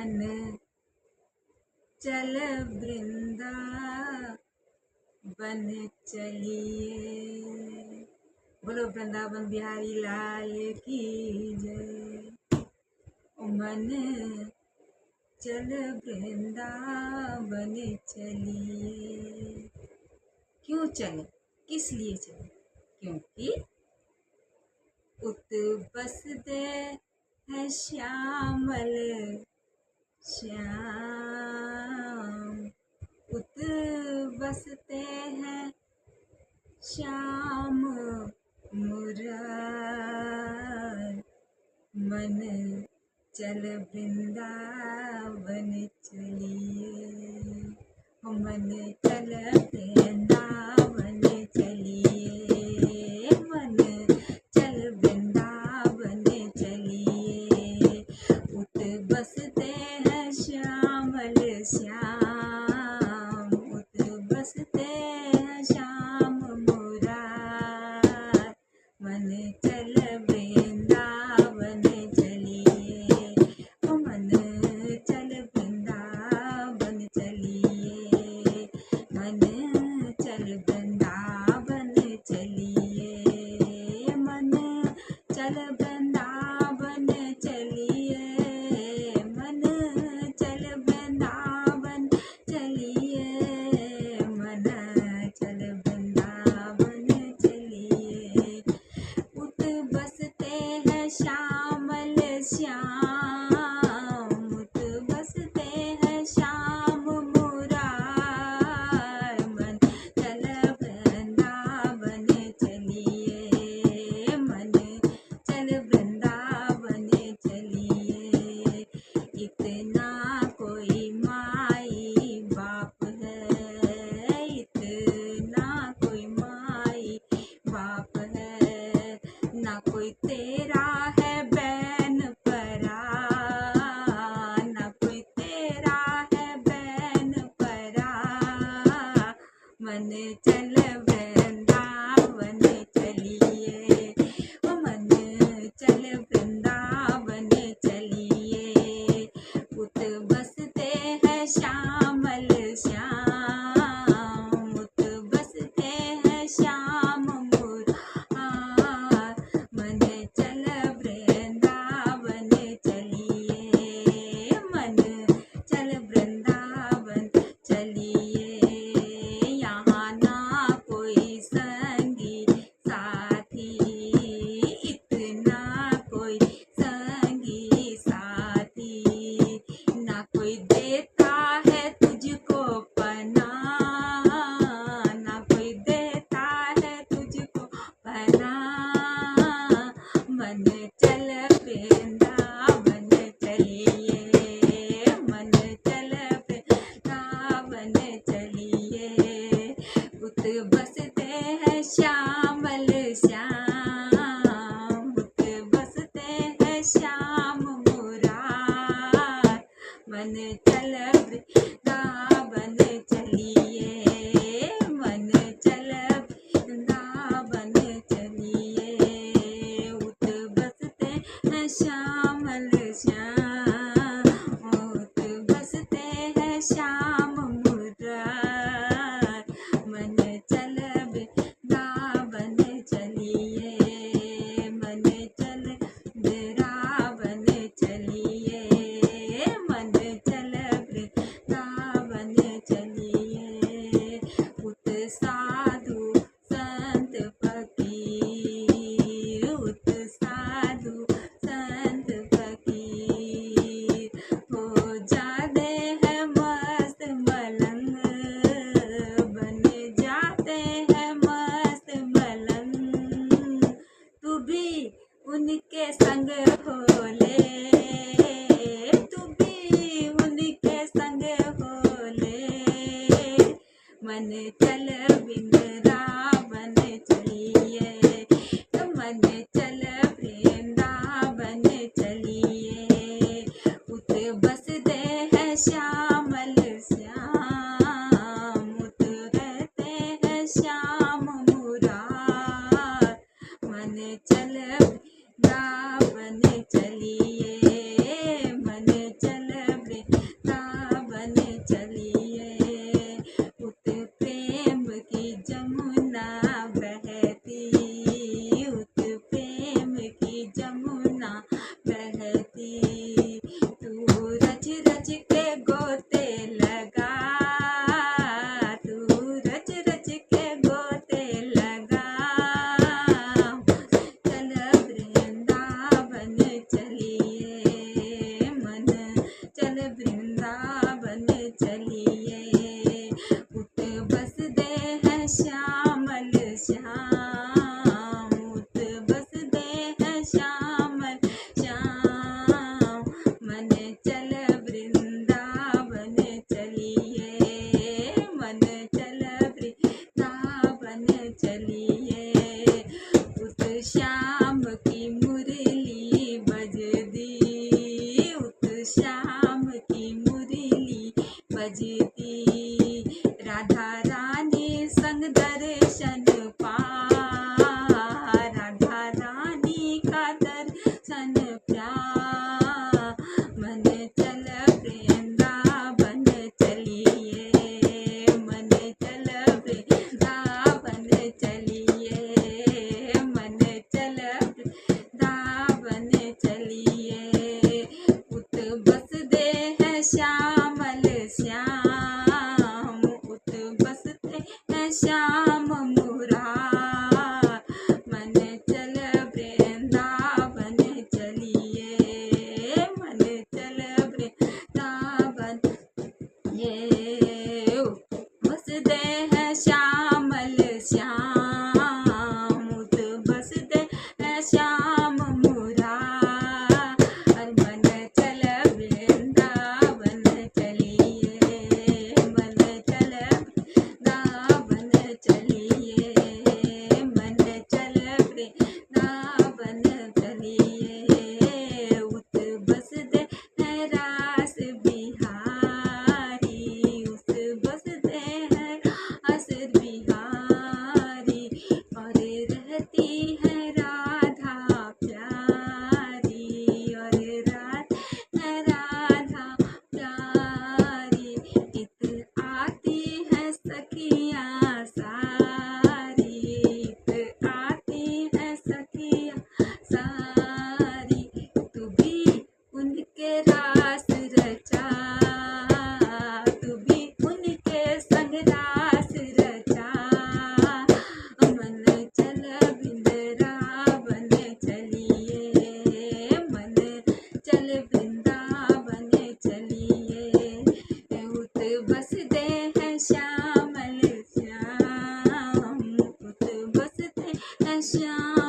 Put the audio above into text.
मन चल वृंदावन चलिए। बोलो वृंदावन बिहारी लाल की जय। ओ मन चल वृंदावन चलिए। क्यों चले, किस लिए चले? क्योंकि उत बसते है श्यामल श्याम, उत बसते हैं श्याम मुरार। मन चल वृंदावन चलिए। मन चल वृंदावन चलिए। मन चल वृंदावन चलिए। उत बसते हैं श्यामल श्याम, उत बसते हैं श्याम मुरार। मन चल वृंदावन चलिए। मन चल वृंदावन चलिए। मन चल वृंदावन चलिए। मन चल वृंदावन चलिए। मन चल वृंदावन चलिए। मन चल वृंदावन चलिए। उत बसते हैं श्यामल श्याम, उत बसते हैं श्याम मुरार। मन चल वृंदावन चलिए। मन चल वृंदावन चलिए। इतना कोई माई बाप है, इतना कोई माई बाप है। ना कोई तेरा है बैन परा, ना कोई तेरा है बैन परा। मन चल वृंदावन चलिए। मन चल वृंदावन चलिए। उत बसते हैं श्यामल श्याम, उत बसते हैं श्याम मुरार। मन चल वृंदावन चलिए। मन चल वृंदावन चलिए। यहाँ ना कोई संगी साथी, इतना कोई संगी साथी। ना कोई देता है तुझको पना, ना कोई देता है तुझको पना। मन चल वृंदावन चलिए। मन चल वृंदावन चलिए। उत बसते हैं श्यामल श्याम, उत बसते हैं श्याम मुरार। मन चल वृंदावन चलिए। मन चल वृंदावन चलिए। उत बसते हैं श्यामल श्याम, उत बसते हैं श्याम मुरार। मन चल वृंदावन चलिए। मन चल वृंदावन चलिए। मन चल वृंदावन चलिए। उत साधु संत फकीर, उत साधु संत फकीर हो जाते हैं मस्त मलंग, बन जाते हैं मस्त मलंग। तू भी उनके संग हो ले, तू भी उनके संग हो ले। मन चल वृंदावन चलिए। मन चल वृंदावन चलिए। उत बसते हैं श्यामल श्याम, उत रहते हैं श्याम मुरार। मन चल वृंदावन चलिए। सन प्यार। मन चल वृंदावन चलिए, मन चल वृंदावन चलिए, मन चल वृंदावन चलिए। उत बसते हैं श्यामल श्याम, उत बसते हैं श्याम मुरार। मन चल वृंदावन चलिए, मन चल वृंदावन ये। बसते हैं श्यामल श्याम, उत बसते हैं श्याम मुरार। मन चल वृंदावन चलिए, मन चल वृंदावन चलिए, मन चल वृंदावन चलिए। उत बसते हैं रास बिहारी, उत बसते हैं रास बिहारी। और रहती है राधा प्यारी, और राधा प्यारी। इत आती है सखियाँ सारी, इत आती है सखियाँ सारी। तू भी उनके रास रचा, तू भी उनके संग रास रचा। मन चल वृंदावन चलिए, मन चल वृंदावन चलिए। उत बसते हैं श्यामल श्याम, उत बसते हैं श्याम